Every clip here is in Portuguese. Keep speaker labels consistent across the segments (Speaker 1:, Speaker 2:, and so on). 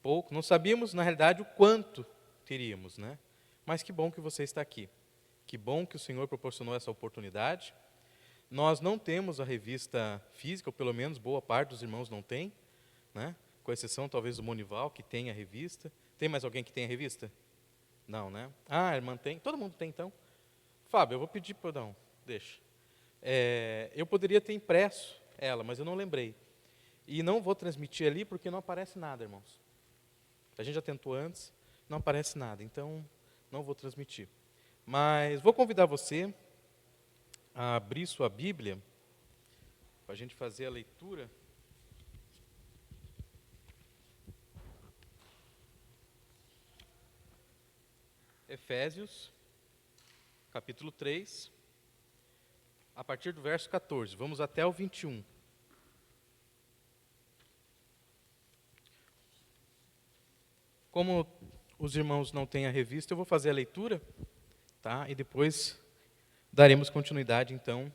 Speaker 1: pouco, não sabíamos, na realidade, o quanto teríamos, né? Mas que bom que você está aqui. Que bom que o Senhor proporcionou essa oportunidade. Nós não temos a revista física, ou pelo menos boa parte dos irmãos não tem, né? Com exceção, talvez, do Monival, que tem a revista. Tem mais alguém que tem a revista? Não, né? Ah, a irmã tem. Todo mundo tem, então. Fábio, eu vou pedir, perdão, deixa. Eu poderia ter impresso ela, mas eu não lembrei. E não vou transmitir ali porque não aparece nada, irmãos. A gente já tentou antes, não aparece nada, então não vou transmitir. Mas vou convidar você a abrir sua Bíblia, para a gente fazer a leitura. Efésios, capítulo 3, a partir do verso 14. Vamos até o 21. Como os irmãos não têm a revista, eu vou fazer a leitura, tá? E depois daremos continuidade, então,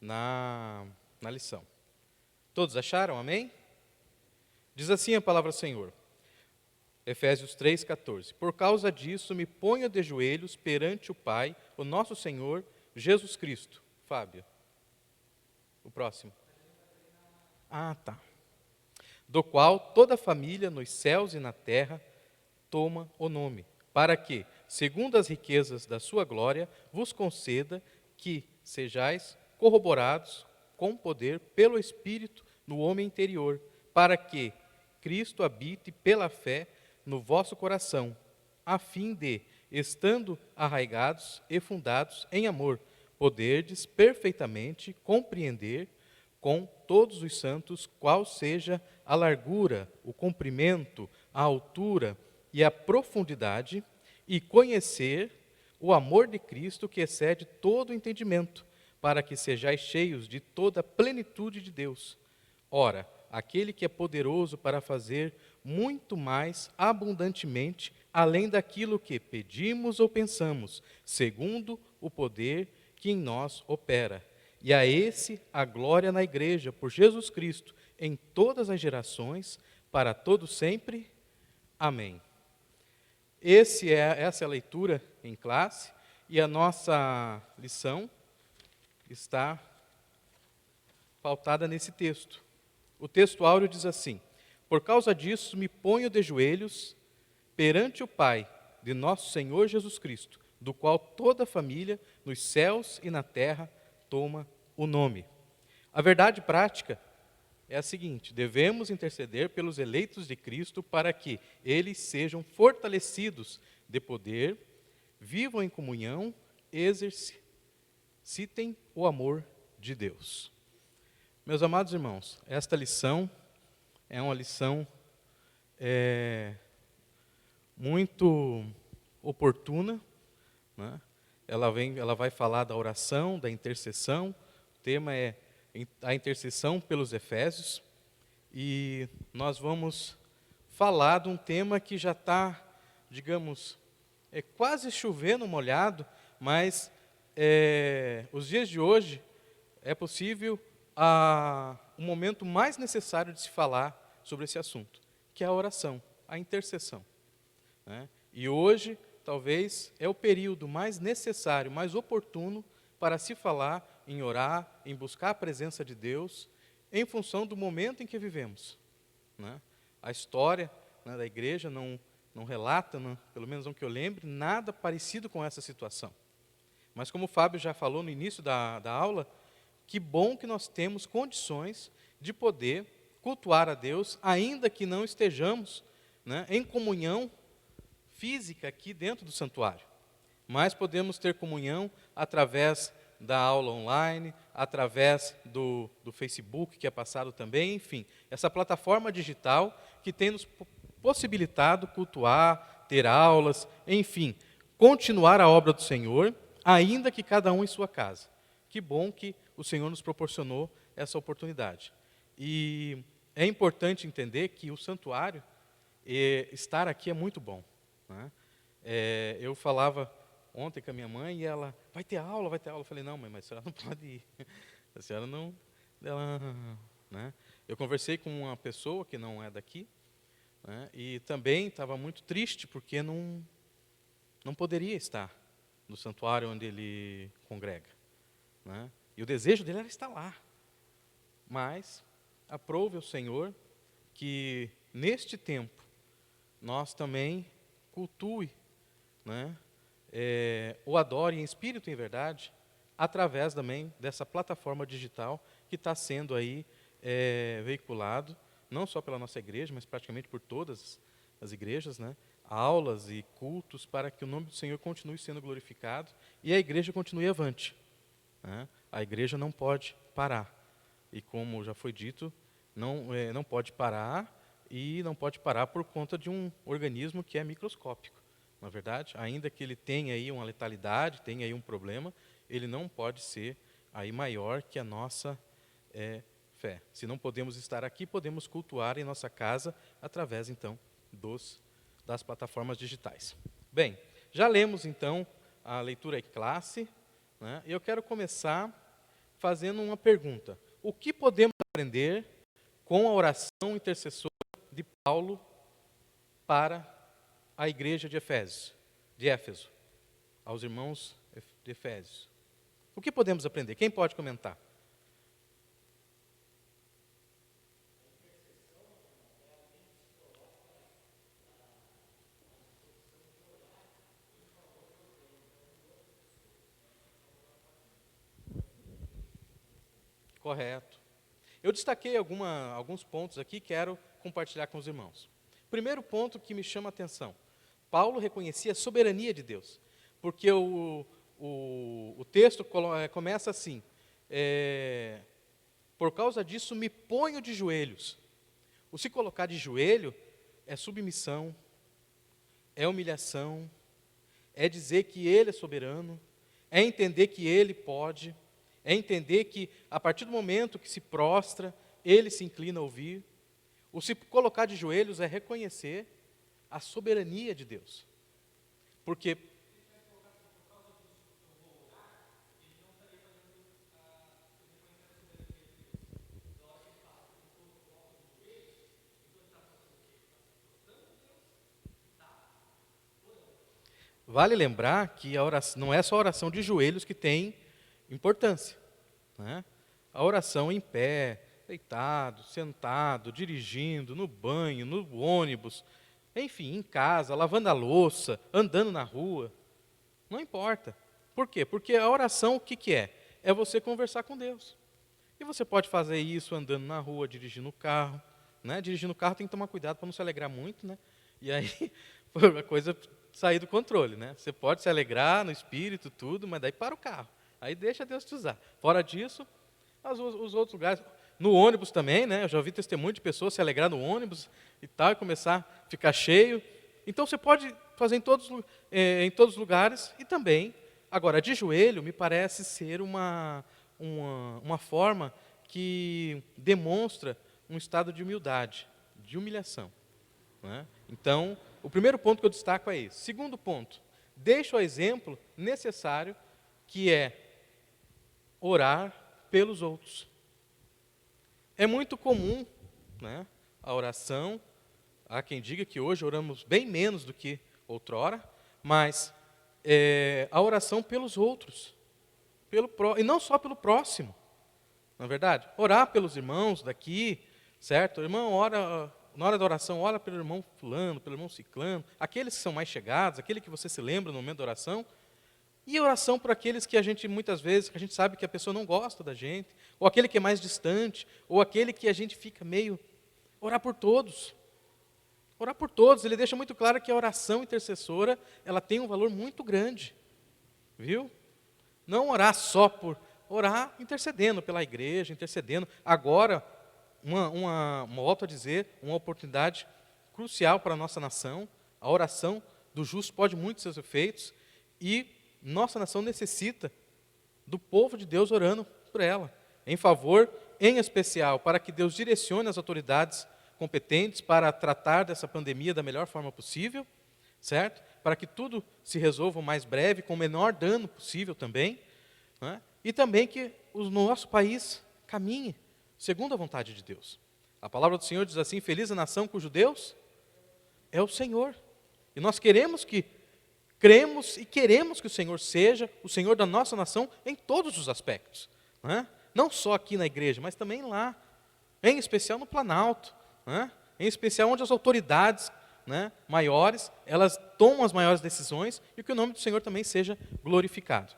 Speaker 1: na lição. Todos acharam? Amém? Diz assim a palavra do Senhor. Efésios 3,14. Por causa disso, me ponho de joelhos perante o Pai, o nosso Senhor, Jesus Cristo. Fábio. O próximo. Ah, tá. Do qual toda a família nos céus e na terra toma o nome, para que, segundo as riquezas da sua glória, vos conceda que sejais corroborados com poder pelo Espírito no homem interior, para que Cristo habite pela fé no vosso coração, a fim de, estando arraigados e fundados em amor, poderdes perfeitamente compreender com todos os santos qual seja a largura, o comprimento, a altura e a profundidade, e conhecer o amor de Cristo que excede todo o entendimento, para que sejais cheios de toda a plenitude de Deus. Ora, aquele que é poderoso para fazer muito mais abundantemente, além daquilo que pedimos ou pensamos, segundo o poder que em nós opera. E a esse a glória na igreja, por Jesus Cristo, em todas as gerações, para todos sempre. Amém. Essa é a leitura em classe, e a nossa lição está pautada nesse texto. O texto áureo diz assim: por causa disso me ponho de joelhos perante o Pai de nosso Senhor Jesus Cristo, do qual toda a família, nos céus e na terra, toma o nome. A verdade prática é a seguinte: devemos interceder pelos eleitos de Cristo para que eles sejam fortalecidos de poder, vivam em comunhão, exercitem o amor de Deus. Meus amados irmãos, esta lição é uma lição muito oportuna, né? Ela vai falar da oração, da intercessão. O tema é a intercessão pelos Efésios, e nós vamos falar de um tema que já está, digamos, quase chovendo molhado, mas os dias de hoje é possível o momento mais necessário de se falar sobre esse assunto, que é a oração, a intercessão, né? E hoje, talvez, é o período mais necessário, mais oportuno para se falar em orar, em buscar a presença de Deus, em função do momento em que vivemos, né? A história, né, da igreja não relata, né, pelo menos não que eu lembre, nada parecido com essa situação. Mas como o Fábio já falou no início da aula, que bom que nós temos condições de poder cultuar a Deus, ainda que não estejamos, né, em comunhão física aqui dentro do santuário. Mas podemos ter comunhão através da aula online, através do Facebook, que é passado também, enfim, essa plataforma digital que tem nos possibilitado cultuar, ter aulas, enfim, continuar a obra do Senhor, ainda que cada um em sua casa. Que bom que o Senhor nos proporcionou essa oportunidade. E é importante entender que o santuário, estar aqui é muito bom, né? Eu falava ontem com a minha mãe e ela, vai ter aula, vai ter aula. Eu falei, não, mãe, mas a senhora não pode ir. A senhora não... né? Eu conversei com uma pessoa que não é daqui, né? E também estava muito triste porque não poderia estar no santuário onde ele congrega, né? E o desejo dele era estar lá. Mas aprove o Senhor que neste tempo nós também cultue, né, o adore em espírito e em verdade, através também dessa plataforma digital que está sendo aí veiculado, não só pela nossa igreja, mas praticamente por todas as igrejas, né, aulas e cultos para que o nome do Senhor continue sendo glorificado e a igreja continue avante, né? A igreja não pode parar. E como já foi dito, não pode parar, e não pode parar por conta de um organismo que é microscópico. Na verdade, ainda que ele tenha aí uma letalidade, tenha aí um problema, ele não pode ser aí maior que a nossa fé. Se não podemos estar aqui, podemos cultuar em nossa casa através, então, das plataformas digitais. Bem, já lemos, então, a leitura em classe, né? E eu quero começar fazendo uma pergunta. O que podemos aprender com a oração intercessora de Paulo para a igreja de Éfeso, aos irmãos de Efésios? O que podemos aprender? Quem pode comentar? Correto. Eu destaquei alguns pontos aqui, quero compartilhar com os irmãos. Primeiro ponto que me chama a atenção. Paulo reconhecia a soberania de Deus, porque o texto começa assim, por causa disso me ponho de joelhos. O se colocar de joelho é submissão, é humilhação, é dizer que Ele é soberano, é entender que Ele pode, é entender que a partir do momento que se prostra, Ele se inclina a ouvir. O se colocar de joelhos é reconhecer a soberania de Deus. Porque vale lembrar que a oração, não é só a oração de joelhos que tem importância, né? A oração em pé, deitado, sentado, dirigindo, no banho, no ônibus, enfim, em casa, lavando a louça, andando na rua, não importa. Por quê? Porque a oração, o que que é? É você conversar com Deus. E você pode fazer isso andando na rua, dirigindo o carro, né? Dirigindo o carro tem que tomar cuidado para não se alegrar muito, né? E aí a coisa sair do controle, né? Você pode se alegrar no espírito, tudo, mas daí para o carro. Aí deixa Deus te usar. Fora disso, os outros lugares, no ônibus também, né? Eu já ouvi testemunho de pessoas se alegrar no ônibus e tal, e começar a ficar cheio. Então você pode fazer em todos os lugares e também, agora, de joelho, me parece ser uma forma que demonstra um estado de humildade, de humilhação, né? Então, o primeiro ponto que eu destaco é esse. Segundo ponto, deixo o exemplo necessário, que é orar pelos outros. É muito comum, né, a oração, há quem diga que hoje oramos bem menos do que outrora, mas a oração pelos outros, e não só pelo próximo, não é verdade? Orar pelos irmãos daqui, certo? O irmão ora, na hora da oração, ora pelo irmão fulano, pelo irmão ciclano, aqueles que são mais chegados, aquele que você se lembra no momento da oração, e oração por aqueles que a gente, muitas vezes, a gente sabe que a pessoa não gosta da gente, ou aquele que é mais distante, ou aquele que a gente fica meio... Orar por todos. Orar por todos. Ele deixa muito claro que a oração intercessora, ela tem um valor muito grande. Viu? Não orar só por... Orar intercedendo pela igreja, intercedendo. Agora, volto a dizer, uma oportunidade crucial para a nossa nação. A oração do justo pode muito seus efeitos, e nossa nação necessita do povo de Deus orando por ela, em favor, em especial, para que Deus direcione as autoridades competentes para tratar dessa pandemia da melhor forma possível, certo? Para que tudo se resolva o mais breve, com o menor dano possível também, né? E também que o nosso país caminhe segundo a vontade de Deus. A palavra do Senhor diz assim: feliz a nação cujo Deus é o Senhor. E nós cremos e queremos que o Senhor seja o Senhor da nossa nação em todos os aspectos. Né? Não só aqui na igreja, mas também lá, em especial no Planalto, né? Em especial onde as autoridades, né, maiores, elas tomam as maiores decisões e que o nome do Senhor também seja glorificado.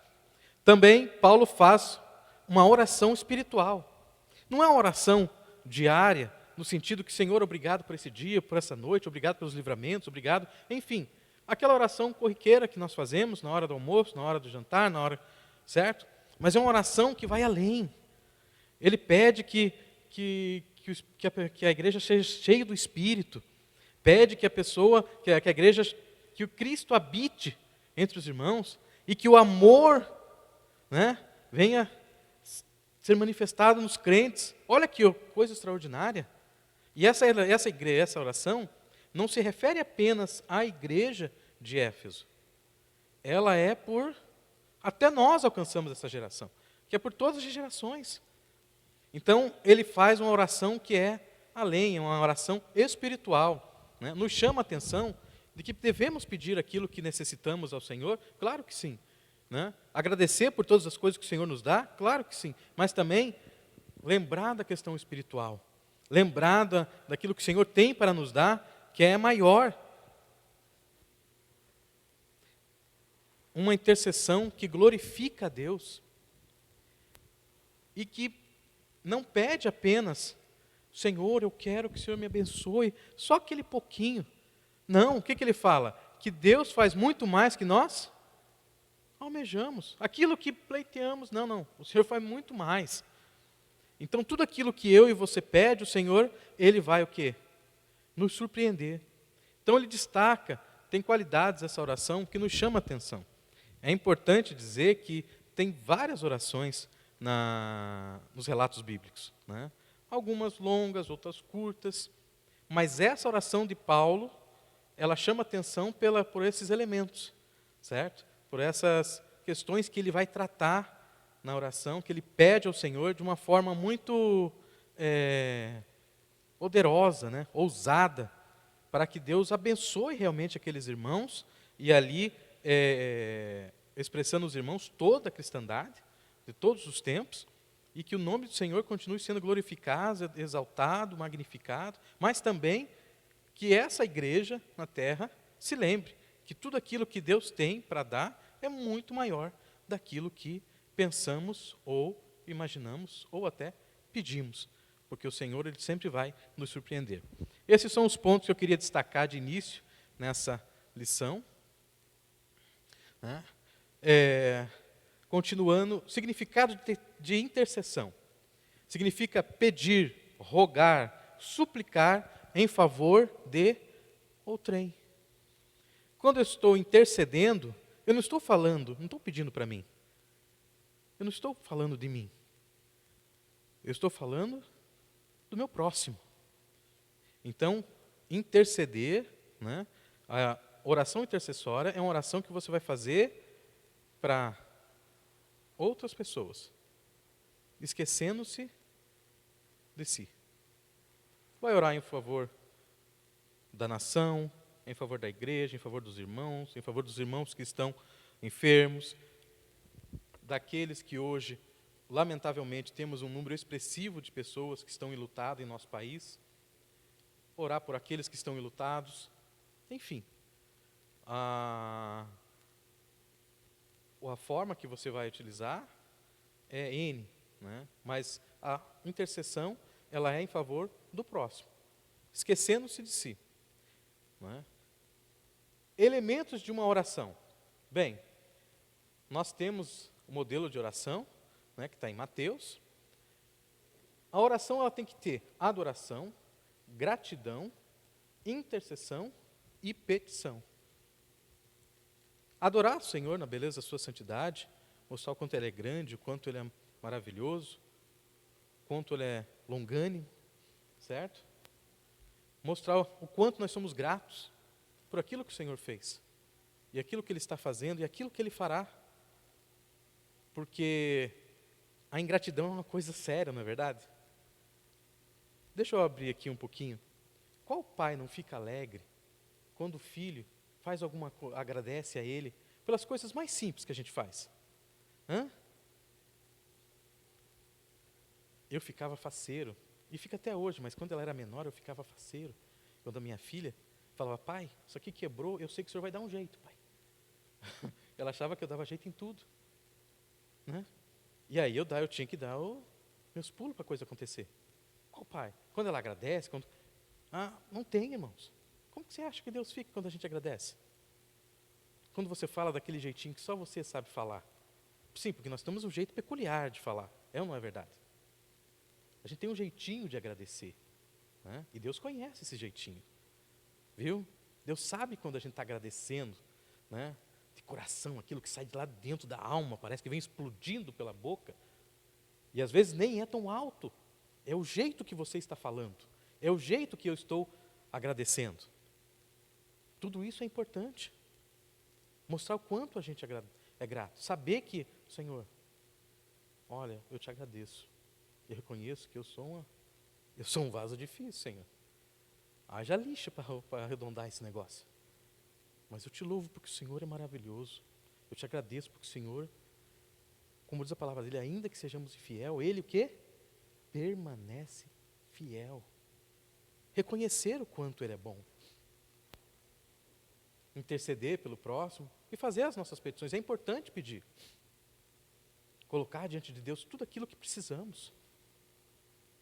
Speaker 1: Também Paulo faz uma oração espiritual. Não é uma oração diária, no sentido que, Senhor, obrigado por esse dia, por essa noite, obrigado pelos livramentos, obrigado, enfim. Aquela oração corriqueira que nós fazemos na hora do almoço, na hora do jantar, na hora, certo? Mas é uma oração que vai além. Ele pede que a igreja seja cheia do Espírito, pede que que a igreja, que o Cristo habite entre os irmãos e que o amor, né, venha ser manifestado nos crentes. Olha que coisa extraordinária. E essa oração não se refere apenas à igreja de Éfeso. Ela é até nós alcançamos essa geração, que é por todas as gerações. Então, ele faz uma oração que é além, é uma oração espiritual. Né? Nos chama a atenção de que devemos pedir aquilo que necessitamos ao Senhor, claro que sim. Né? Agradecer por todas as coisas que o Senhor nos dá, claro que sim. Mas também lembrar da questão espiritual, lembrar daquilo que o Senhor tem para nos dar, que é maior. Uma intercessão que glorifica a Deus e que não pede apenas, Senhor, eu quero que o Senhor me abençoe, só aquele pouquinho. Não, o que ele fala? Que Deus faz muito mais que nós almejamos. Aquilo que pleiteamos, não, o Senhor faz muito mais. Então, tudo aquilo que eu e você pede, o Senhor, Ele vai o quê? Nos surpreender. Então, Ele destaca, tem qualidades essa oração que nos chama a atenção. É importante dizer que tem várias orações nos relatos bíblicos. Né? Algumas longas, outras curtas. Mas essa oração de Paulo, ela chama atenção por esses elementos, certo? Por essas questões que ele vai tratar na oração, que ele pede ao Senhor de uma forma muito poderosa, né? Ousada, para que Deus abençoe realmente aqueles irmãos, e ali, expressando os irmãos toda a cristandade, de todos os tempos, e que o nome do Senhor continue sendo glorificado, exaltado, magnificado, mas também que essa igreja na terra se lembre que tudo aquilo que Deus tem para dar é muito maior daquilo que pensamos ou imaginamos ou até pedimos, porque o Senhor ele sempre vai nos surpreender. Esses são os pontos que eu queria destacar de início nessa lição. Né? Continuando, significado de intercessão. Significa pedir, rogar, suplicar em favor de outrem. Quando eu estou intercedendo, eu não estou pedindo para mim. Eu não estou falando de mim. Eu estou falando do meu próximo. Então, interceder, né, a oração intercessória é uma oração que você vai fazer para outras pessoas, esquecendo-se de si. Vai orar em favor da nação, em favor da igreja, em favor dos irmãos que estão enfermos, daqueles que hoje, lamentavelmente, temos um número expressivo de pessoas que estão enlutadas em nosso país, orar por aqueles que estão enlutados, enfim. A forma que você vai utilizar é N, né? Mas a intercessão, ela é em favor do próximo, esquecendo-se de si. Né? Elementos de uma oração. Bem, nós temos o modelo de oração, né, que está em Mateus. A oração ela tem que ter adoração, gratidão, intercessão e petição. Adorar o Senhor na beleza da sua santidade, mostrar o quanto Ele é grande, o quanto Ele é maravilhoso, o quanto Ele é longânimo, certo? Mostrar o quanto nós somos gratos por aquilo que o Senhor fez, e aquilo que Ele está fazendo, e aquilo que Ele fará. Porque a ingratidão é uma coisa séria, não é verdade? Deixa eu abrir aqui um pouquinho. Qual pai não fica alegre quando o filho faz agradece a ele pelas coisas mais simples que a gente faz? Hã? Eu ficava faceiro, e fica até hoje, mas quando ela era menor eu ficava faceiro. Quando a minha filha falava, pai, isso aqui quebrou, eu sei que o senhor vai dar um jeito, pai. Ela achava que eu dava jeito em tudo. Né? E aí eu tinha que dar meus pulos para a coisa acontecer. Ó, pai, quando ela agradece, não tem, irmãos. Como que você acha que Deus fica quando a gente agradece? Quando você fala daquele jeitinho que só você sabe falar. Sim, porque nós temos um jeito peculiar de falar. É ou não é verdade? A gente tem um jeitinho de agradecer. Né? E Deus conhece esse jeitinho. Viu? Deus sabe quando a gente está agradecendo. Né? De coração, aquilo que sai de lá dentro da alma, parece que vem explodindo pela boca. E às vezes nem é tão alto. É o jeito que você está falando. É o jeito que eu estou agradecendo. Tudo isso é importante. Mostrar o quanto a gente é grato. Saber que, Senhor, olha, eu te agradeço. Eu reconheço que eu sou um vaso difícil, Senhor. Haja lixa para arredondar esse negócio. Mas eu te louvo porque o Senhor é maravilhoso. Eu te agradeço porque o Senhor, como diz a palavra dele, ainda que sejamos infiel, Ele o quê? Permanece fiel. Reconhecer o quanto Ele é bom. Interceder pelo próximo e fazer as nossas petições. É importante pedir. Colocar diante de Deus tudo aquilo que precisamos.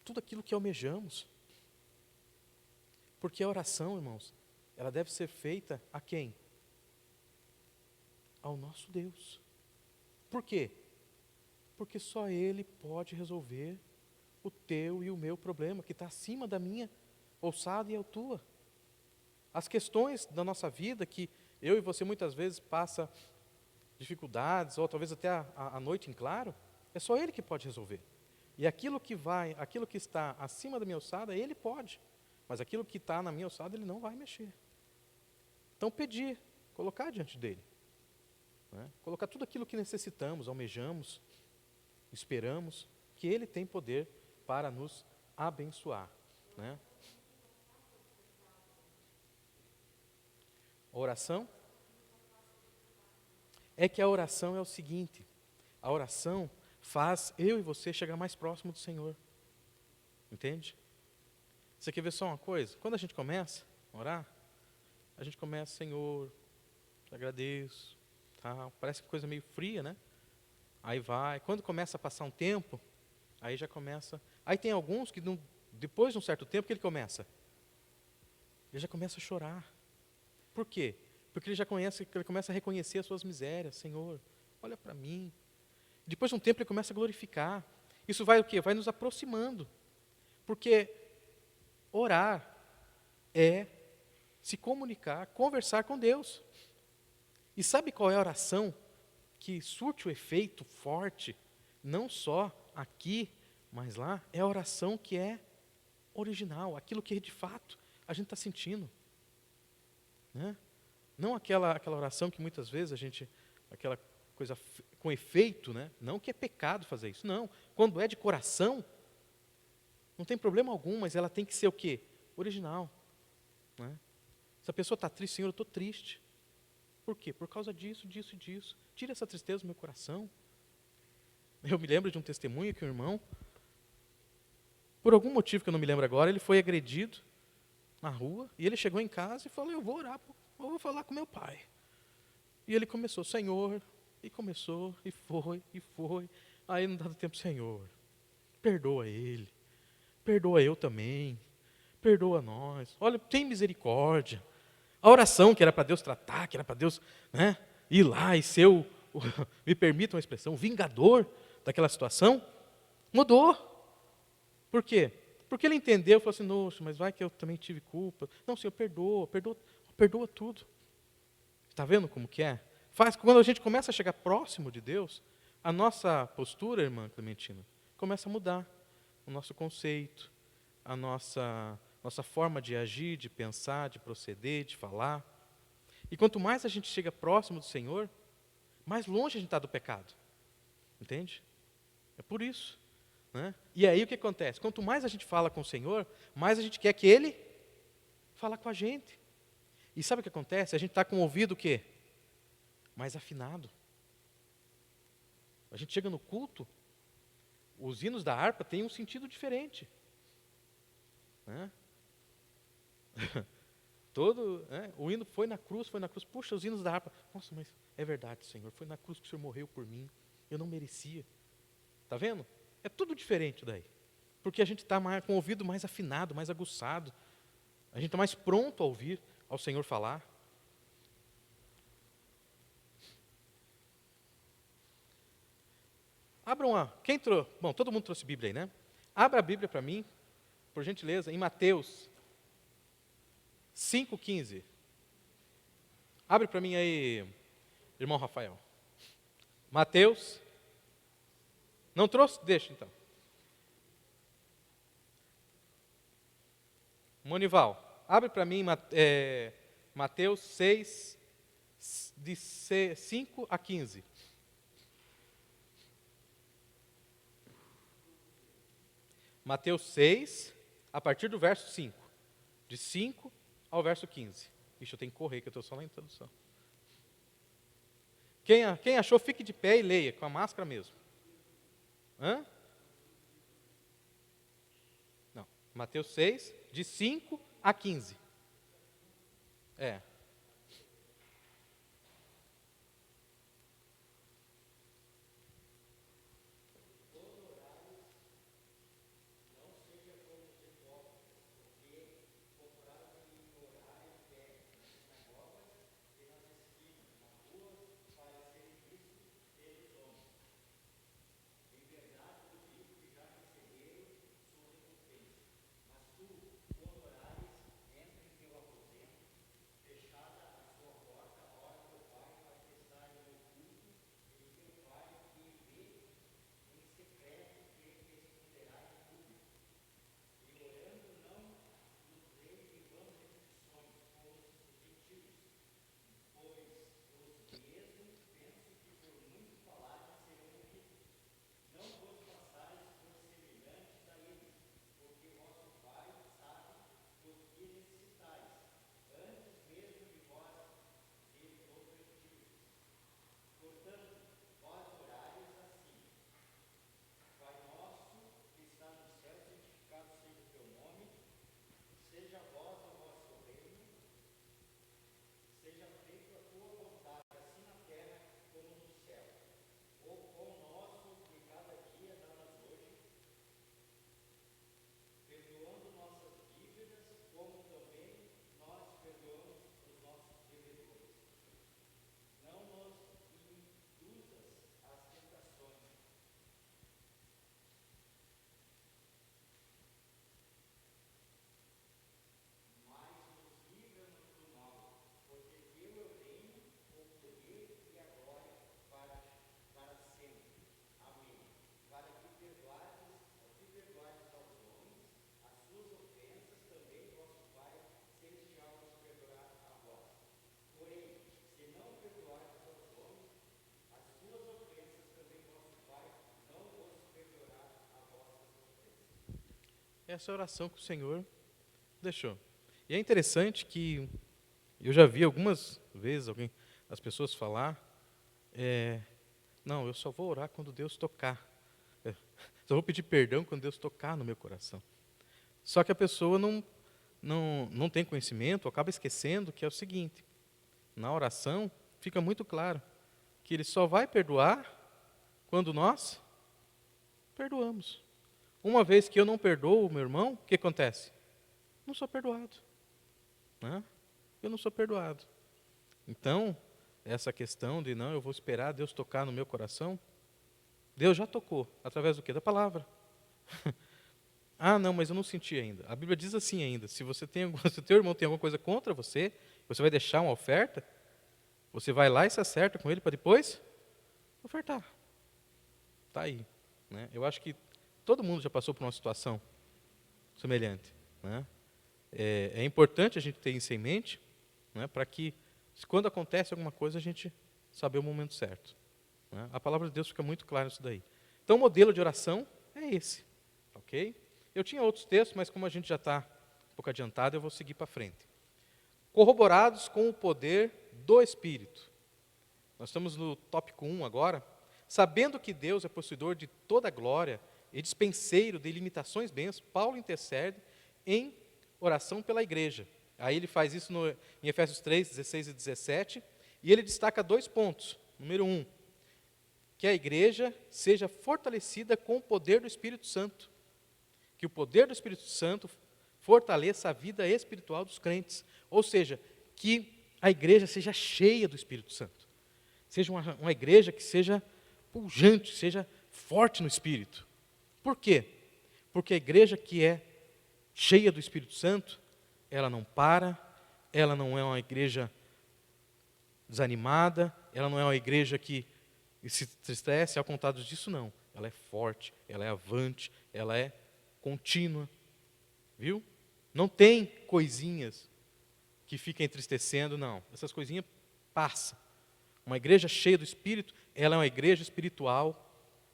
Speaker 1: Tudo aquilo que almejamos. Porque a oração, irmãos, ela deve ser feita a quem? Ao nosso Deus. Por quê? Porque só Ele pode resolver o teu e o meu problema, que está acima da minha ossada e a tua. As questões da nossa vida, que eu e você muitas vezes passa dificuldades, ou talvez até a noite em claro, é só Ele que pode resolver. E aquilo que está acima da minha ossada, Ele pode. Mas aquilo que está na minha ossada, Ele não vai mexer. Então pedir, colocar diante dEle. Né? Colocar tudo aquilo que necessitamos, almejamos, esperamos, que Ele tem poder para nos abençoar. Né? Oração? É que a oração é o seguinte, a oração faz eu e você chegar mais próximo do Senhor. Entende? Você quer ver só uma coisa? Quando a gente começa a orar, a gente começa, Senhor, te agradeço, tá? Parece coisa meio fria, né? Aí vai, quando começa a passar um tempo, aí já começa. Aí tem alguns que depois de um certo tempo, que ele começa? Ele já começa a chorar. Por quê? Porque ele começa a reconhecer as suas misérias. Senhor, olha para mim. Depois de um tempo ele começa a glorificar. Isso vai o quê? Vai nos aproximando. Porque orar é se comunicar, conversar com Deus. E sabe qual é a oração que surte o efeito forte, não só aqui, mas lá? É a oração que é original, aquilo que de fato a gente está sentindo. Né? Não aquela oração que muitas vezes aquela coisa com efeito, né? Não que é pecado fazer isso, não. Quando é de coração, não tem problema algum, mas ela tem que ser o quê? Original. Né? Se a pessoa está triste, Senhor, eu estou triste. Por quê? Por causa disso, disso e disso. Tira essa tristeza do meu coração. Eu me lembro de um testemunho que um irmão, por algum motivo que eu não me lembro agora, ele foi agredido na rua, e ele chegou em casa e falou, eu vou orar, eu vou falar com meu pai. E ele começou, Senhor, e começou, e foi. Aí não dá tempo, Senhor, perdoa ele, perdoa eu também, perdoa nós, olha, tem misericórdia. A oração que era para Deus tratar, que era para Deus, né, ir lá e ser me permita uma expressão, vingador daquela situação, mudou. Por quê? Porque ele entendeu, falou assim, nossa, mas vai que eu também tive culpa. Não, Senhor, perdoa tudo. Está vendo como que é? Quando a gente começa a chegar próximo de Deus, a nossa postura, irmã Clementina, começa a mudar. O nosso conceito, a nossa forma de agir, de pensar, de proceder, de falar. E quanto mais a gente chega próximo do Senhor, mais longe a gente está do pecado. Entende? É por isso. Né? E aí o que acontece? Quanto mais a gente fala com o Senhor, mais a gente quer que Ele fale com a gente. E sabe o que acontece? A gente está com o ouvido o quê? Mais afinado. A gente chega no culto, os hinos da harpa têm um sentido diferente. Né? O hino foi na cruz. Puxa, os hinos da harpa. Nossa, mas é verdade, Senhor, foi na cruz que o Senhor morreu por mim. Eu não merecia. Está vendo? É tudo diferente daí. Porque a gente está com o ouvido mais afinado, mais aguçado. A gente está mais pronto a ouvir ao Senhor falar. Quem trouxe? Bom, todo mundo trouxe Bíblia aí, né? Abra a Bíblia para mim, por gentileza, em Mateus 5,15. Abre para mim aí, irmão Rafael. Mateus. Não trouxe? Deixa então. Monival, abre para mim Mateus 6, de 5 a 15. Mateus 6, a partir do verso 5. De 5 ao verso 15. Ixi, eu tenho que correr, que eu estou só na introdução. Quem achou, fique de pé e leia, com a máscara mesmo. Hã? Não. Mateus 6, de 5 a 15. É. Essa é a oração que o Senhor deixou. E é interessante que eu já vi algumas vezes as pessoas falar, não, eu só vou orar quando Deus tocar. Só vou pedir perdão quando Deus tocar no meu coração. Só que a pessoa não tem conhecimento, acaba esquecendo que é o seguinte, na oração fica muito claro que Ele só vai perdoar quando nós perdoamos. Uma vez que eu não perdoo o meu irmão, o que acontece? Não sou perdoado. Né? Eu não sou perdoado. Então, essa questão de não, eu vou esperar Deus tocar no meu coração, Deus já tocou, através do quê? Da palavra. Ah, não, mas eu não senti ainda. A Bíblia diz assim ainda, se se teu irmão tem alguma coisa contra você, você vai deixar uma oferta, você vai lá e se acerta com ele para depois ofertar. Está aí. Né? Eu acho que todo mundo já passou por uma situação semelhante. Né? É importante a gente ter isso em mente, né, para que, quando acontece alguma coisa, a gente saber o momento certo. Né? A palavra de Deus fica muito clara nisso daí. Então, o modelo de oração é esse. Ok? Eu tinha outros textos, mas como a gente já está um pouco adiantado, eu vou seguir para frente. corroborados com o poder do Espírito. Nós estamos no tópico 1 agora. Sabendo que Deus é possuidor de toda glória e dispenseiro de ilimitações bênçãos, Paulo intercede em oração pela igreja. Aí ele faz isso em Efésios 3, 16 e 17, e ele destaca 2 pontos. Número 1, que a igreja seja fortalecida com o poder do Espírito Santo. Que o poder do Espírito Santo fortaleça a vida espiritual dos crentes. Ou seja, que a igreja seja cheia do Espírito Santo. Seja uma igreja que seja pujante, seja forte no Espírito. Por quê? Porque a igreja que é cheia do Espírito Santo, ela não para, ela não é uma igreja desanimada, ela não é uma igreja que se entristece, ao contrário disso não. Ela é forte, ela é avante, ela é contínua. Viu? Não tem coisinhas que fiquem entristecendo, não. Essas coisinhas passam. Uma igreja cheia do Espírito, ela é uma igreja espiritual,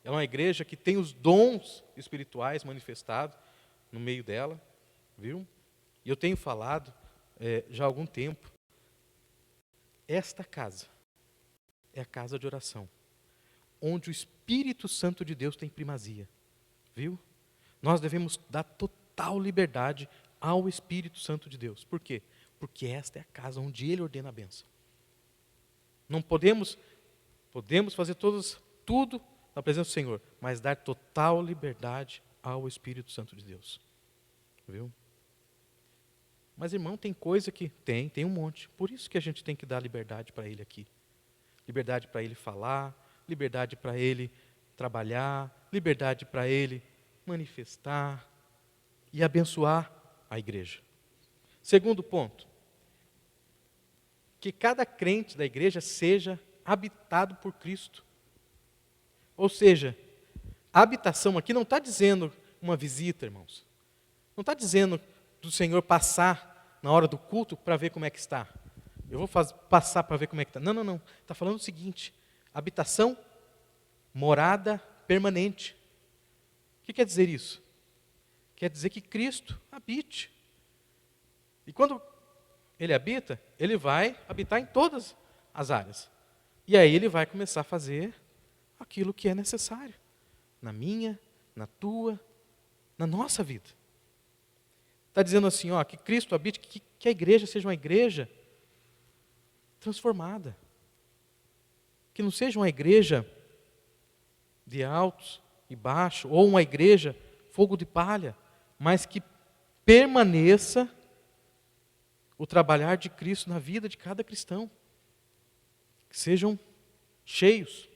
Speaker 1: ela é uma igreja que tem os dons espirituais manifestados no meio dela, viu? E eu tenho falado já há algum tempo, esta casa é a casa de oração, onde o Espírito Santo de Deus tem primazia, viu? Nós devemos dar total liberdade ao Espírito Santo de Deus. Por quê? Porque esta é a casa onde Ele ordena a bênção. Não podemos fazer tudo na presença do Senhor, mas dar total liberdade ao Espírito Santo de Deus. Viu? Mas, irmão, tem coisa que tem um monte. Por isso que a gente tem que dar liberdade para Ele aqui. Liberdade para Ele falar, liberdade para Ele trabalhar, liberdade para Ele manifestar e abençoar a igreja. Segundo ponto, que cada crente da igreja seja habitado por Cristo. Ou seja, a habitação aqui não está dizendo uma visita, irmãos. Não está dizendo do Senhor passar na hora do culto para ver como é que está. Eu vou passar para ver como é que está. Não. Está falando o seguinte, habitação, morada permanente. O que quer dizer isso? Quer dizer que Cristo habite. E quando Ele habita, Ele vai habitar em todas as áreas. E aí Ele vai começar a fazer aquilo que é necessário. Na minha, na tua, na nossa vida. Está dizendo assim, que Cristo habite, que a igreja seja uma igreja transformada. Que não seja uma igreja de altos e baixos, ou uma igreja fogo de palha, mas que permaneça o trabalhar de Cristo na vida de cada cristão. Que sejam cheios.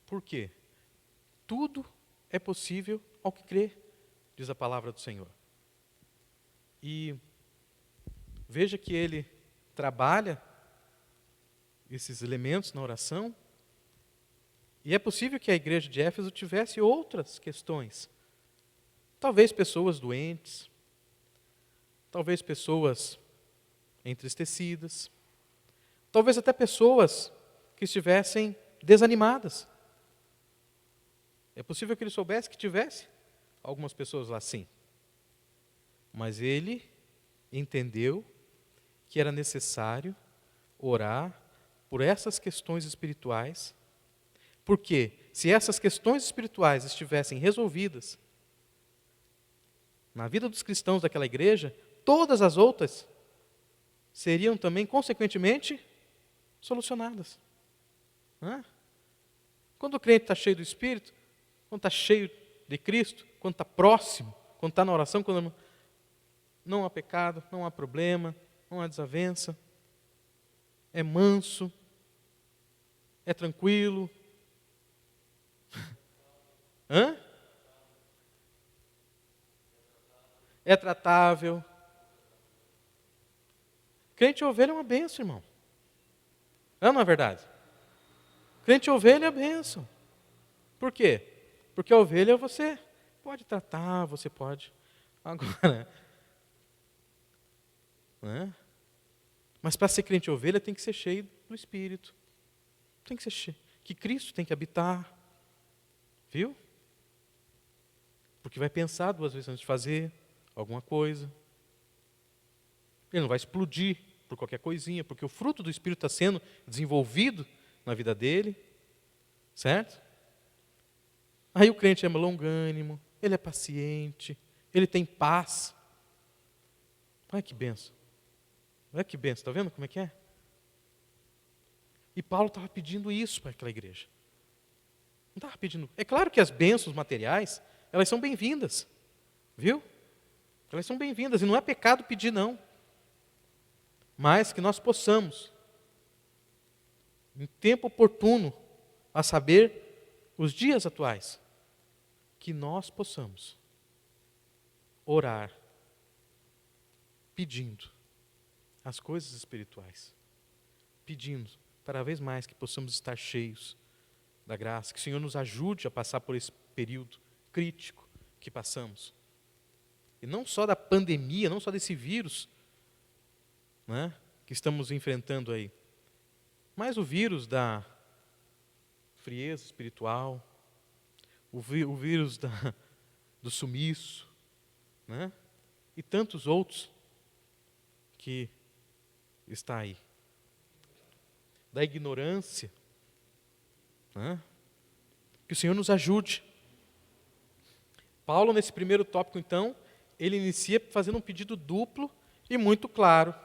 Speaker 1: Por quê? Tudo é possível ao que crê, diz a palavra do Senhor. E veja que Ele trabalha esses elementos na oração. E é possível que a igreja de Éfeso tivesse outras questões. Talvez pessoas doentes, talvez pessoas entristecidas, talvez até pessoas que estivessem desanimadas. É possível que ele soubesse que tivesse algumas pessoas lá sim. Mas ele entendeu que era necessário orar por essas questões espirituais, porque se essas questões espirituais estivessem resolvidas na vida dos cristãos daquela igreja, todas as outras seriam também, consequentemente, solucionadas. Quando o crente está cheio do Espírito, quando está cheio de Cristo, quando está próximo, quando está na oração, quando não há pecado, não há problema, não há desavença, é manso, é tranquilo. É tratável. Crente ovelha é uma bênção, irmão. Não é verdade? Crente ovelha é bênção. Por quê? Porque a ovelha você pode tratar, você pode. Agora, mas para ser crente ovelha tem que ser cheio do Espírito. Tem que ser cheio. Que Cristo tem que habitar. Viu? Porque vai pensar 2 vezes antes de fazer alguma coisa. Ele não vai explodir por qualquer coisinha, porque o fruto do Espírito está sendo desenvolvido na vida dele, certo? Aí o crente é longânimo, ele é paciente, ele tem paz. Olha que benção. Olha que benção, está vendo como é que é? E Paulo estava pedindo isso para aquela igreja. Não estava pedindo. É claro que as bênçãos materiais, elas são bem-vindas. Viu? Elas são bem-vindas. E não é pecado pedir, não. Mas que nós possamos, em tempo oportuno, a saber, os dias atuais, que nós possamos orar, pedindo as coisas espirituais, pedindo cada vez mais que possamos estar cheios da graça, que o Senhor nos ajude a passar por esse período crítico que passamos. E não só da pandemia, não só desse vírus, né, que estamos enfrentando aí, mas o vírus da frieza espiritual, o vírus do sumiço, né, e tantos outros que está aí. Da ignorância, né? Que o Senhor nos ajude. Paulo, nesse primeiro tópico, então, ele inicia fazendo um pedido duplo e muito claro.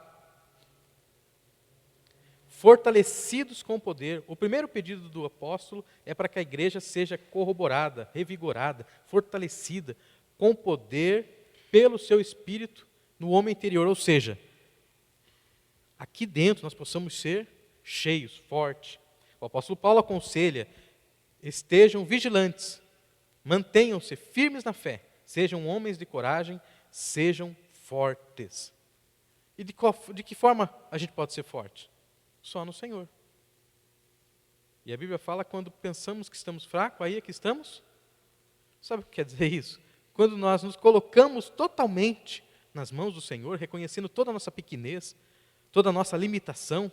Speaker 1: Fortalecidos com o poder. O primeiro pedido do apóstolo é para que a igreja seja corroborada, revigorada, fortalecida com poder pelo seu espírito no homem interior. Ou seja, aqui dentro nós possamos ser cheios, fortes. O apóstolo Paulo aconselha: estejam vigilantes, mantenham-se firmes na fé, sejam homens de coragem, sejam fortes. E de que forma a gente pode ser forte? Só no Senhor. E a Bíblia fala, quando pensamos que estamos fracos, aí é que estamos. Sabe o que quer dizer isso? Quando nós nos colocamos totalmente nas mãos do Senhor, reconhecendo toda a nossa pequenez, toda a nossa limitação,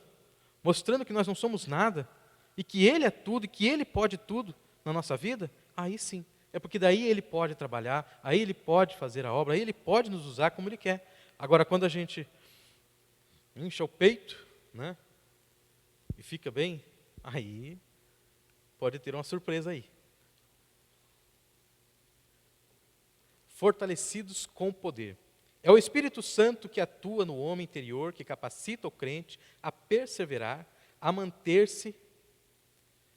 Speaker 1: mostrando que nós não somos nada, e que Ele é tudo, e que Ele pode tudo na nossa vida, aí sim. É porque daí Ele pode trabalhar, aí Ele pode fazer a obra, aí Ele pode nos usar como Ele quer. Agora, quando a gente incha o peito, né, e fica bem, aí pode ter uma surpresa aí. Fortalecidos com poder. É o Espírito Santo que atua no homem interior, que capacita o crente a perseverar, a manter-se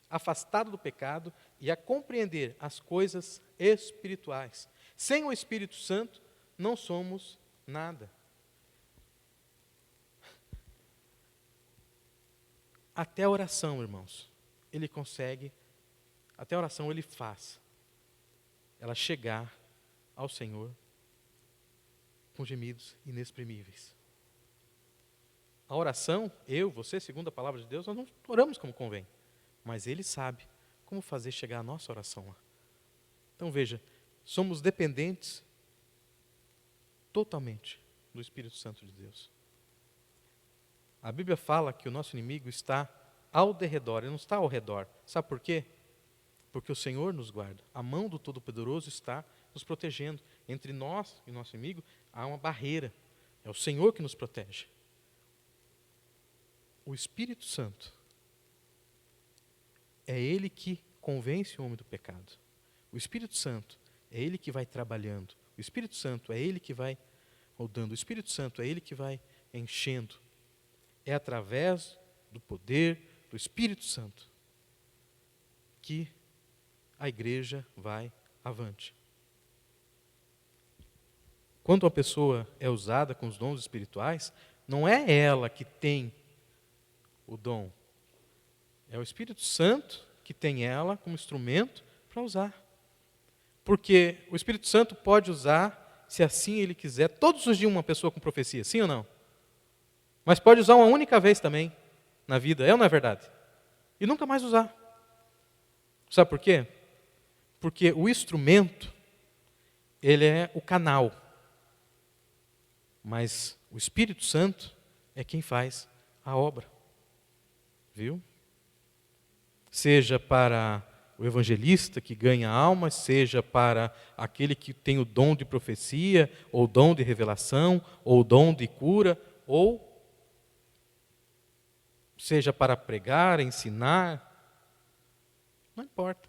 Speaker 1: afastado do pecado e a compreender as coisas espirituais. Sem o Espírito Santo, não somos nada. Até a oração, irmãos, ele consegue, até a oração ele faz, ela chegar ao Senhor com gemidos inexprimíveis. A oração, você, segundo a palavra de Deus, nós não oramos como convém, mas Ele sabe como fazer chegar a nossa oração lá. Então veja, somos dependentes totalmente do Espírito Santo de Deus. A Bíblia fala que o nosso inimigo está ao derredor, ele não está ao redor. Sabe por quê? Porque o Senhor nos guarda. A mão do Todo-Poderoso está nos protegendo. Entre nós e nosso inimigo há uma barreira. É o Senhor que nos protege. O Espírito Santo é Ele que convence o homem do pecado. O Espírito Santo é Ele que vai trabalhando. O Espírito Santo é Ele que vai rodando. O Espírito Santo é Ele que vai enchendo. É através do poder do Espírito Santo que a igreja vai avante. Quando uma pessoa é usada com os dons espirituais, não é ela que tem o dom. É o Espírito Santo que tem ela como instrumento para usar. Porque o Espírito Santo pode usar, se assim ele quiser, todos os dias uma pessoa com profecia, sim ou não? Mas pode usar uma única vez também na vida, é ou não é verdade? E nunca mais usar. Sabe por quê? Porque o instrumento, ele é o canal. Mas o Espírito Santo é quem faz a obra. Viu? Seja para o evangelista que ganha almas, seja para aquele que tem o dom de profecia, ou dom de revelação, ou dom de cura, ou seja para pregar, ensinar, não importa.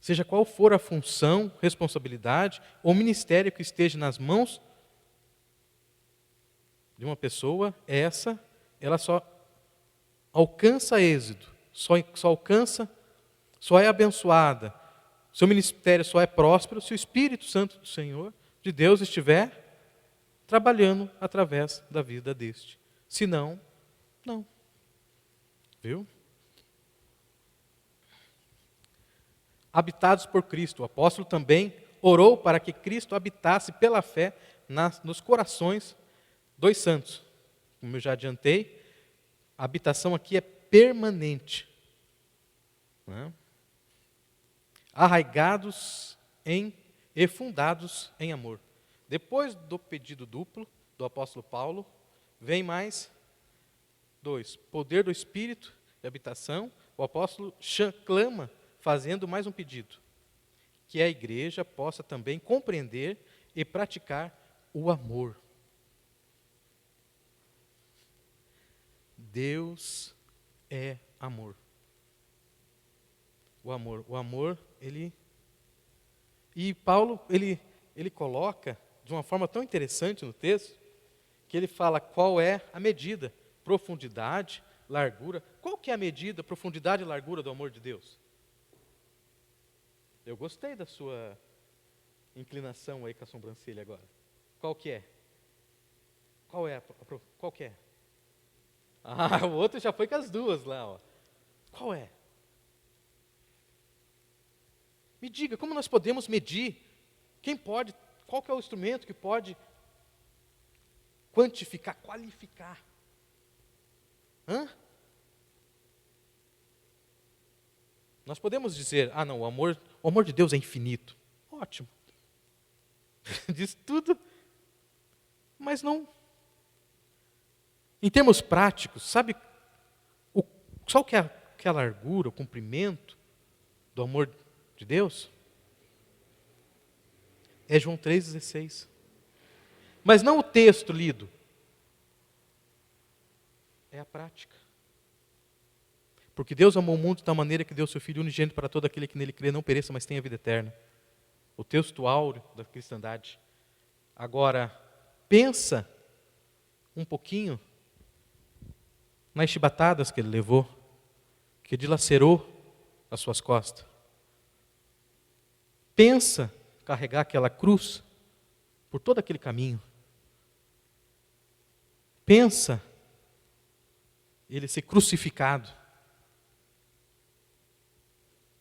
Speaker 1: Seja qual for a função, responsabilidade ou ministério que esteja nas mãos de uma pessoa, ela só alcança êxito, só é abençoada, seu ministério só é próspero se o Espírito Santo do Senhor, de Deus, estiver trabalhando através da vida deste. Se não, não. Viu? Habitados por Cristo. O apóstolo também orou para que Cristo habitasse pela fé nos corações dos santos. Como eu já adiantei, a habitação aqui é permanente. Né? Arraigados e fundados em amor. Depois do pedido duplo do apóstolo Paulo, vem mais 2. Poder do Espírito de habitação. O apóstolo clama, fazendo mais um pedido, que a igreja possa também compreender e praticar o amor. Deus é amor. O amor, ele... E Paulo, ele coloca de uma forma tão interessante no texto, que ele fala qual é a medida, profundidade, largura. Qual que é a medida, profundidade e largura do amor de Deus? Eu gostei da sua inclinação aí com a sobrancelha agora. Qual que é? Qual que é? Ah, o outro já foi com as duas lá, ó. Qual é? Me diga, como nós podemos medir? Qual que é o instrumento que pode quantificar, qualificar? Nós podemos dizer, não, o amor de Deus é infinito. Ótimo. Diz tudo, mas não. Em termos práticos, sabe só o que é a largura, o comprimento do amor de Deus? É João 3,16. Mas não o texto lido. É a prática. Porque Deus amou o mundo de tal maneira que deu seu Filho unigênito para todo aquele que nele crê, não pereça, mas tenha vida eterna. O texto áureo da cristandade. Agora, pensa um pouquinho nas chibatadas que ele levou, que dilacerou as suas costas. Pensa carregar aquela cruz por todo aquele caminho. Pensa ele ser crucificado.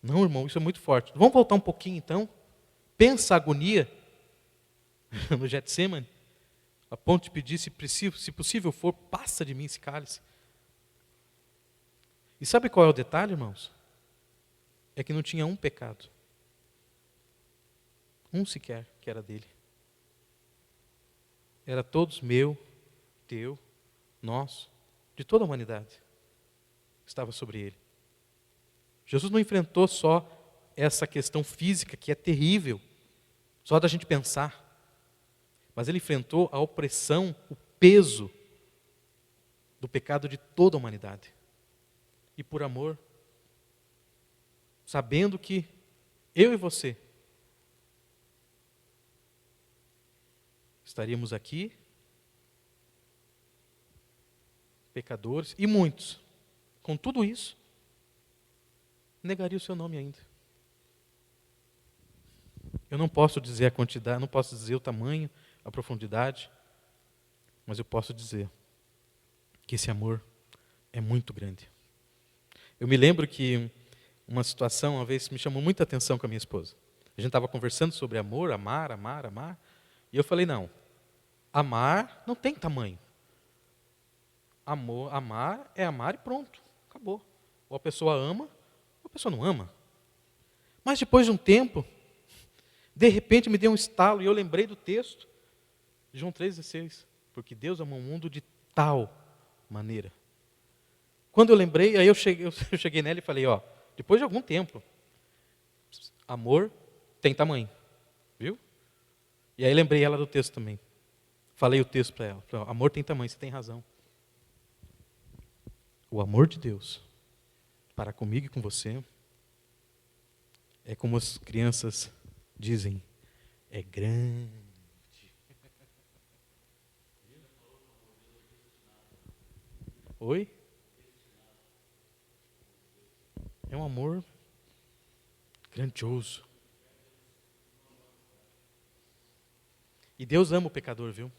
Speaker 1: Não, irmão, isso é muito forte. Vamos voltar um pouquinho então. Pensa a agonia no Getsemane, a ponto de pedir, se possível for, passa de mim esse cálice. E sabe qual é o detalhe, irmãos? É que não tinha um pecado. Um sequer que era dele. Era todos meu, teu, nosso, de toda a humanidade. Estava sobre ele. Jesus não enfrentou só essa questão física, que é terrível, só da gente pensar. Mas ele enfrentou a opressão, o peso do pecado de toda a humanidade. E por amor, sabendo que eu e você estaríamos aqui, pecadores, e muitos, com tudo isso, negaria o seu nome ainda. Eu não posso dizer a quantidade, não posso dizer o tamanho, a profundidade, mas eu posso dizer que esse amor é muito grande. Eu me lembro que uma situação, uma vez, me chamou muita atenção com a minha esposa. A gente estava conversando sobre amor, amar, e eu falei, não, amar não tem tamanho. Amar é amar e pronto, acabou. Ou a pessoa ama, ou a pessoa não ama. Mas depois de um tempo, de repente me deu um estalo e eu lembrei do texto, João 3,16, porque Deus amou o mundo de tal maneira. Quando eu lembrei, aí eu cheguei nela e falei, depois de algum tempo, amor tem tamanho, viu? E aí lembrei ela do texto também. Falei o texto para ela. Falei, amor tem tamanho, você tem razão. O amor de Deus para comigo e com você é como as crianças dizem, é grande. Oi? É um amor grandioso. E Deus ama o pecador, viu?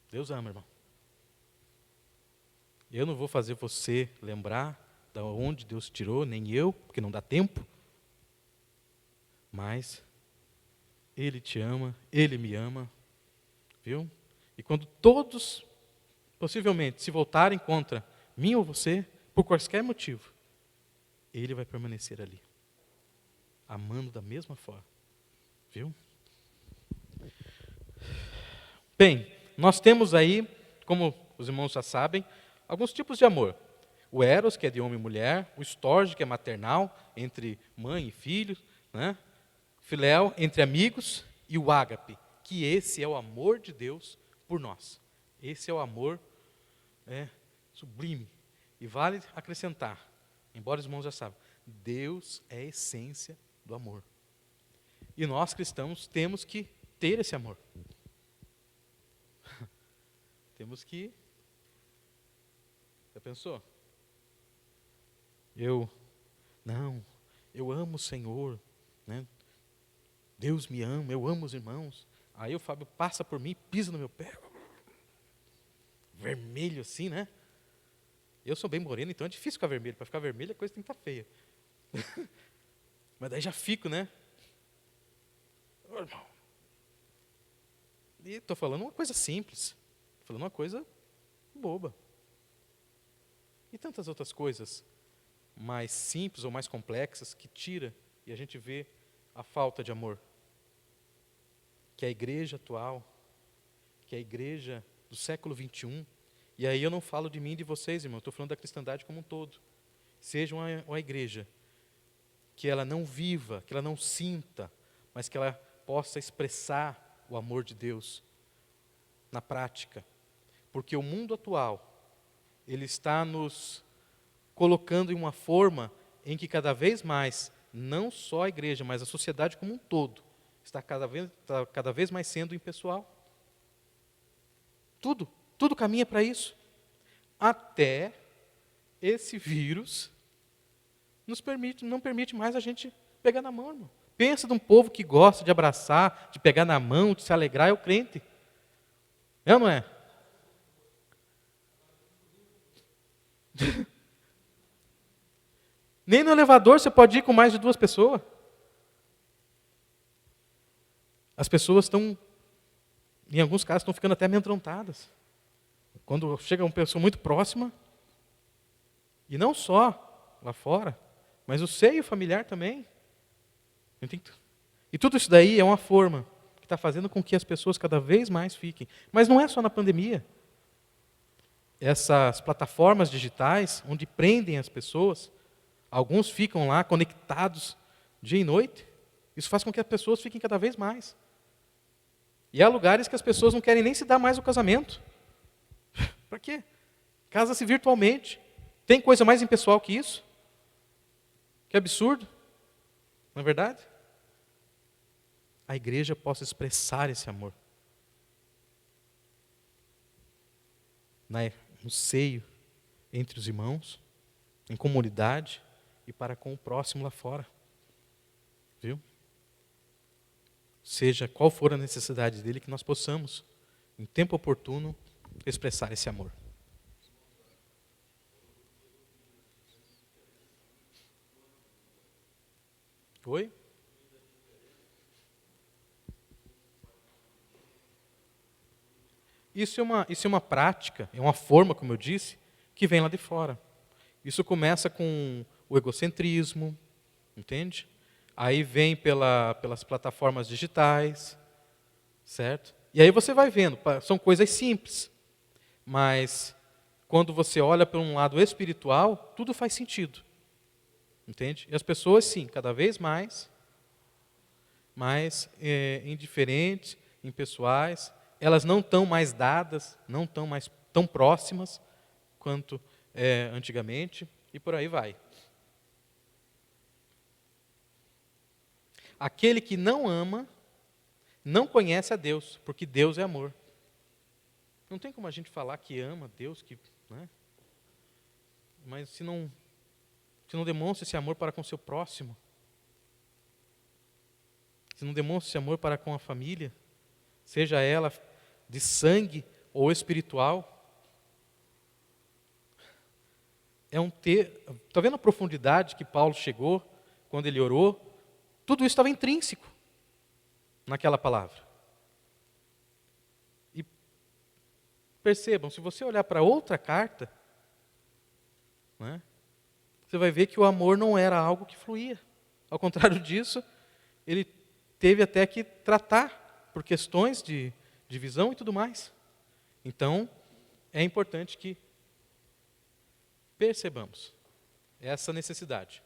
Speaker 1: Deus ama, irmão. Eu não vou fazer você lembrar da onde Deus tirou, nem eu, porque não dá tempo. Mas Ele te ama, Ele me ama, viu? E quando todos, possivelmente, se voltarem contra mim ou você, por qualquer motivo, Ele vai permanecer ali, amando da mesma forma, viu? Bem, nós temos aí, como os irmãos já sabem, alguns tipos de amor. O eros, que é de homem e mulher, o storge, que é maternal, entre mãe e filho, né? Filéu, entre amigos, e o ágape, que esse é o amor de Deus por nós. Esse é o amor sublime. E vale acrescentar, embora os irmãos já saibam, Deus é a essência do amor. E nós cristãos temos que ter esse amor. Temos que... Já pensou? Eu amo o Senhor, né? Deus me ama, eu amo os irmãos. Aí o Fábio passa por mim, pisa no meu pé. Vermelho assim, né? Eu sou bem moreno, então é difícil ficar vermelho. Para ficar vermelho a coisa tem que estar feia. Mas daí já fico, né? Ô, irmão. E estou falando uma coisa simples. Estou falando uma coisa boba. E tantas outras coisas mais simples ou mais complexas que tira e a gente vê a falta de amor. Que é a igreja atual, que é a igreja do século 21, e aí eu não falo de mim e de vocês, irmão, estou falando da cristandade como um todo. Seja uma igreja que ela não viva, que ela não sinta, mas que ela possa expressar o amor de Deus na prática. Porque o mundo atual, ele está nos colocando em uma forma em que cada vez mais, não só a igreja, mas a sociedade como um todo, está cada vez mais sendo impessoal. Tudo caminha para isso. Até esse vírus não permite mais a gente pegar na mão, irmão. Pensa de um povo que gosta de abraçar, de pegar na mão, de se alegrar, é o crente. É ou não é? Nem no elevador você pode ir com mais de 2 pessoas. As pessoas estão, em alguns casos, estão ficando até amedrontadas. Quando chega uma pessoa muito próxima, e não só lá fora, mas o seio familiar também. E tudo isso daí é uma forma que está fazendo com que as pessoas cada vez mais fiquem. Mas não é só na pandemia. Essas plataformas digitais, onde prendem as pessoas, alguns ficam lá conectados dia e noite. Isso faz com que as pessoas fiquem cada vez mais. E há lugares que as pessoas não querem nem se dar mais o casamento. Para quê? Casa-se virtualmente. Tem coisa mais impessoal que isso? Que absurdo. Não é verdade? A igreja possa expressar esse amor. No seio, entre os irmãos, em comunidade e para com o próximo lá fora. Viu? Seja qual for a necessidade dele, que nós possamos, em tempo oportuno, expressar esse amor. Oi? Isso é uma prática, é uma forma, como eu disse, que vem lá de fora. Isso começa com o egocentrismo, entende? Aí vem pelas plataformas digitais, certo? E aí você vai vendo, são coisas simples, mas quando você olha para um lado espiritual, tudo faz sentido. Entende? E as pessoas, sim, cada vez mais indiferentes, impessoais, elas não estão mais dadas, não estão mais tão próximas quanto antigamente, e por aí vai. Aquele que não ama, não conhece a Deus, porque Deus é amor. Não tem como a gente falar que ama Deus, né? Mas se não demonstra esse amor para com o seu próximo, se não demonstra esse amor para com a família, seja ela de sangue ou espiritual, está vendo a profundidade que Paulo chegou quando ele orou? Tudo isso estava intrínseco naquela palavra. E percebam, se você olhar para outra carta, né, você vai ver que o amor não era algo que fluía. Ao contrário disso, ele teve até que tratar por questões de divisão e tudo mais. Então, é importante que percebamos essa necessidade.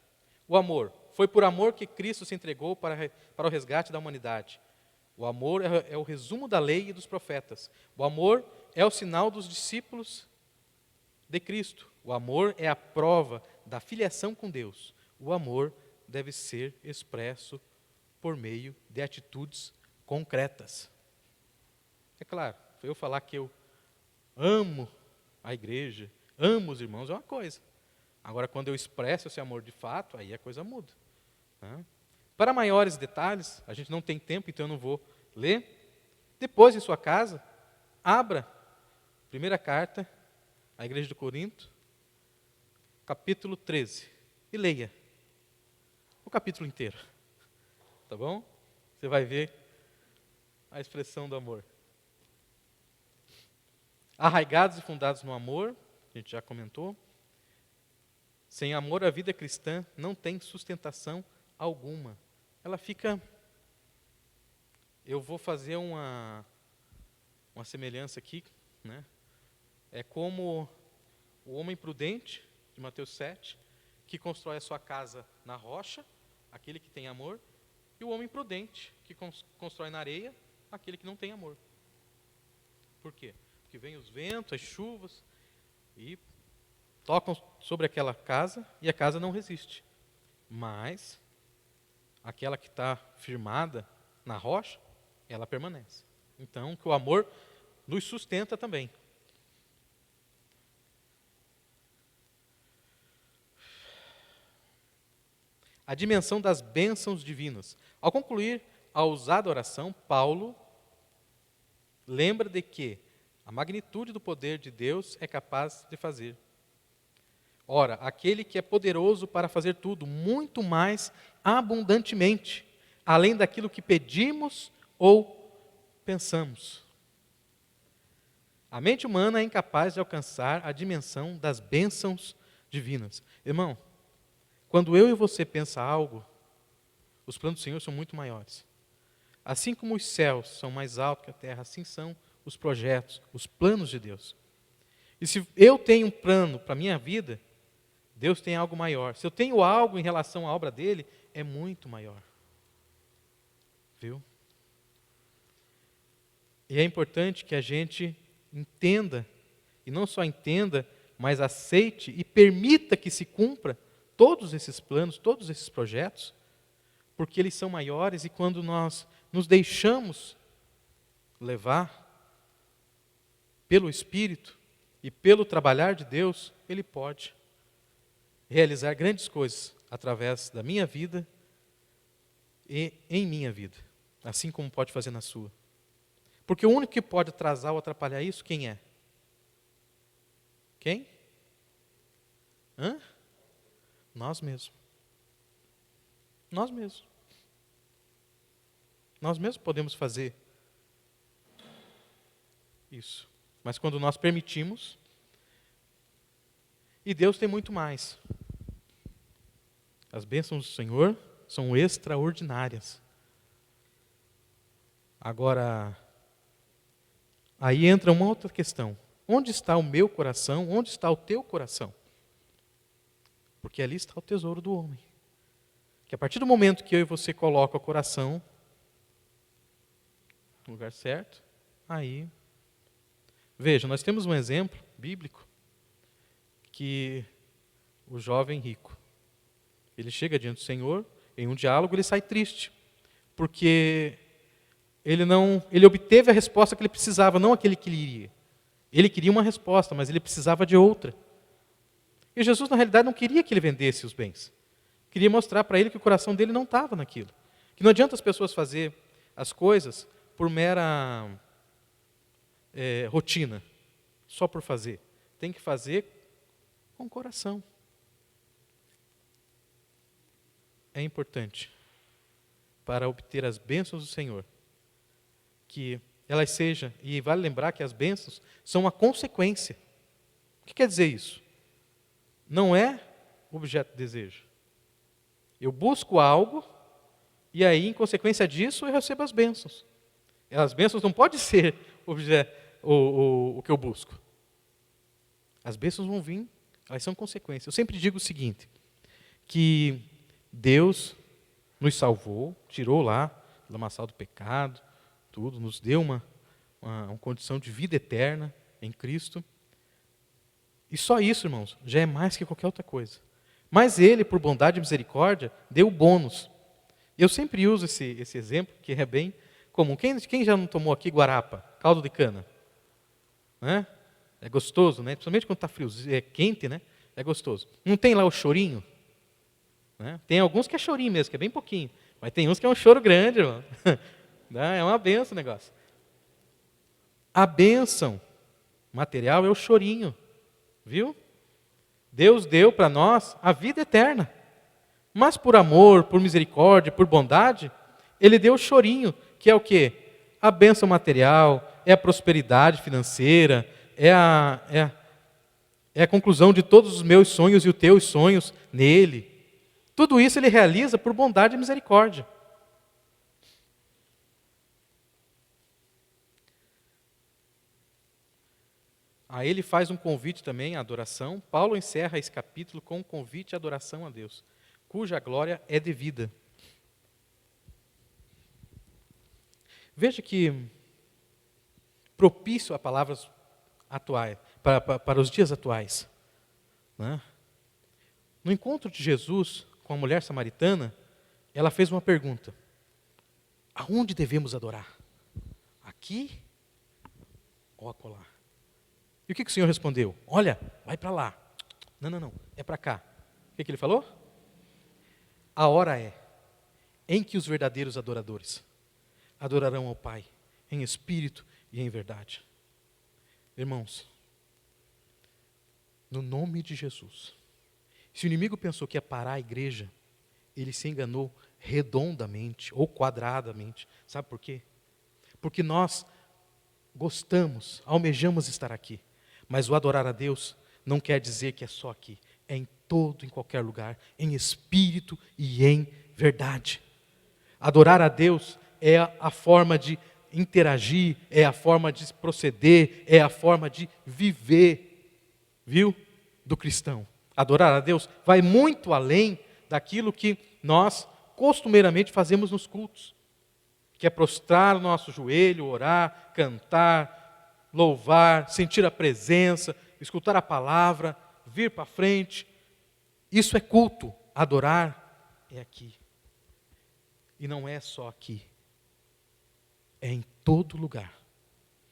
Speaker 1: O amor. Foi por amor que Cristo se entregou para o resgate da humanidade. O amor é o resumo da lei e dos profetas. O amor é o sinal dos discípulos de Cristo. O amor é a prova da filiação com Deus. O amor deve ser expresso por meio de atitudes concretas. É claro, eu falar que eu amo a igreja, amo os irmãos, é uma coisa. Agora, quando eu expresso esse amor de fato, aí a coisa muda. Né? Para maiores detalhes, a gente não tem tempo, então eu não vou ler. Depois, em sua casa, abra primeira carta à igreja de Corinto, capítulo 13, e leia o capítulo inteiro. Tá bom? Você vai ver a expressão do amor. Arraigados e fundados no amor, a gente já comentou. Sem amor, a vida cristã não tem sustentação alguma. Ela fica... Eu vou fazer uma semelhança aqui, né? É como o homem prudente, de Mateus 7, que constrói a sua casa na rocha, aquele que tem amor, e o homem prudente, que constrói na areia, aquele que não tem amor. Por quê? Porque vem os ventos, as chuvas, e tocam sobre aquela casa, e a casa não resiste. Mas, aquela que está firmada na rocha, ela permanece. Então, que o amor nos sustenta também. A dimensão das bênçãos divinas. Ao concluir a ousada oração, Paulo lembra de que a magnitude do poder de Deus é capaz de fazer. Ora, aquele que é poderoso para fazer tudo, muito mais abundantemente, além daquilo que pedimos ou pensamos. A mente humana é incapaz de alcançar a dimensão das bênçãos divinas. Irmão, quando eu e você pensa algo, os planos do Senhor são muito maiores. Assim como os céus são mais altos que a terra, assim são os projetos, os planos de Deus. E se eu tenho um plano para a minha vida, Deus tem algo maior. Se eu tenho algo em relação à obra dele, é muito maior. Viu? E é importante que a gente entenda, e não só entenda, mas aceite e permita que se cumpra todos esses planos, todos esses projetos, porque eles são maiores e quando nós nos deixamos levar pelo Espírito e pelo trabalhar de Deus, Ele pode realizar grandes coisas através da minha vida e em minha vida, assim como pode fazer na sua. Porque o único que pode atrasar ou atrapalhar isso, quem é? Quem? Nós mesmos. Nós mesmos. Nós mesmos podemos fazer isso. Mas quando nós permitimos, e Deus tem muito mais. As bênçãos do Senhor são extraordinárias. Agora, aí entra uma outra questão. Onde está o meu coração? Onde está o teu coração? Porque ali está o tesouro do homem. Que a partir do momento que eu e você colocam o coração no lugar certo, aí... Veja, nós temos um exemplo bíblico que o jovem rico, ele chega diante do Senhor, em um diálogo ele sai triste, porque ele obteve a resposta que ele precisava, não aquele que ele iria. Ele queria uma resposta, mas ele precisava de outra. E Jesus, na realidade, não queria que ele vendesse os bens. Queria mostrar para ele que o coração dele não estava naquilo. Que não adianta as pessoas fazer as coisas por mera rotina, só por fazer. Tem que fazer com o coração. É importante, para obter as bênçãos do Senhor, que elas sejam, e vale lembrar que as bênçãos são uma consequência. O que quer dizer isso? Não é objeto de desejo. Eu busco algo, e aí, em consequência disso, eu recebo as bênçãos. As bênçãos não podem ser o que eu busco. As bênçãos vão vir, elas são consequências. Eu sempre digo o seguinte, que Deus nos salvou, tirou lá do lamaçal do pecado, tudo, nos deu uma condição de vida eterna em Cristo. E só isso, irmãos, já é mais que qualquer outra coisa. Mas Ele, por bondade e misericórdia, deu o bônus. Eu sempre uso esse exemplo, que é bem comum. Quem já não tomou aqui guarapa, caldo de cana? Né? É gostoso, né? Principalmente quando está frio, é quente, né? É gostoso. Não tem lá o chorinho? Né? Tem alguns que é chorinho mesmo, que é bem pouquinho. Mas tem uns que é um choro grande, irmão. É uma benção o negócio. A bênção material é o chorinho. Viu? Deus deu para nós a vida eterna. Mas por amor, por misericórdia, por bondade, Ele deu o chorinho, que é o quê? A bênção material, é a prosperidade financeira, é a conclusão de todos os meus sonhos e os teus sonhos nele. Tudo isso Ele realiza por bondade e misericórdia. Aí ele faz um convite também à adoração. Paulo encerra esse capítulo com um convite à adoração a Deus, cuja glória é devida. Veja que propício a palavras atuais, para os dias atuais. Né? No encontro de Jesus com a mulher samaritana, ela fez uma pergunta: aonde devemos adorar? Aqui ou acolá? E o que o Senhor respondeu? Olha, vai para lá. Não, é para cá. O que ele falou? A hora é em que os verdadeiros adoradores adorarão ao Pai, em espírito e em verdade. Irmãos, no nome de Jesus, se o inimigo pensou que ia parar a igreja, ele se enganou redondamente ou quadradamente. Sabe por quê? Porque nós gostamos, almejamos estar aqui. Mas o adorar a Deus não quer dizer que é só aqui. É em todo, em qualquer lugar, em espírito e em verdade. Adorar a Deus é a forma de interagir, é a forma de proceder, é a forma de viver, viu? Do cristão. Adorar a Deus vai muito além daquilo que nós costumeiramente fazemos nos cultos, que é prostrar o nosso joelho, orar, cantar, louvar, sentir a presença, escutar a palavra, vir para frente. Isso é culto. Adorar é aqui. E não é só aqui. É em todo lugar.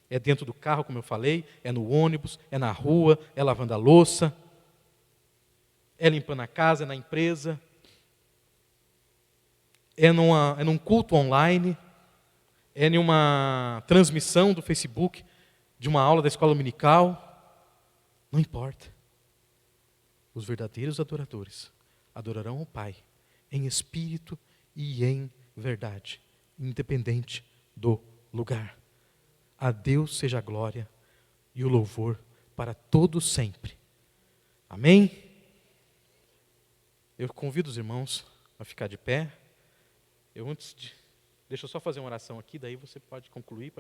Speaker 1: É dentro do carro, como eu falei, é no ônibus, é na rua, é lavando a louça, é limpando a casa, é na empresa, é num culto online, é em uma transmissão do Facebook, de uma aula da escola dominical. Não importa. Os verdadeiros adoradores adorarão o Pai em espírito e em verdade, independente do lugar. A Deus seja a glória e o louvor para todos sempre. Amém? Eu convido os irmãos a ficar de pé. Deixa eu só fazer uma oração aqui, daí você pode concluir.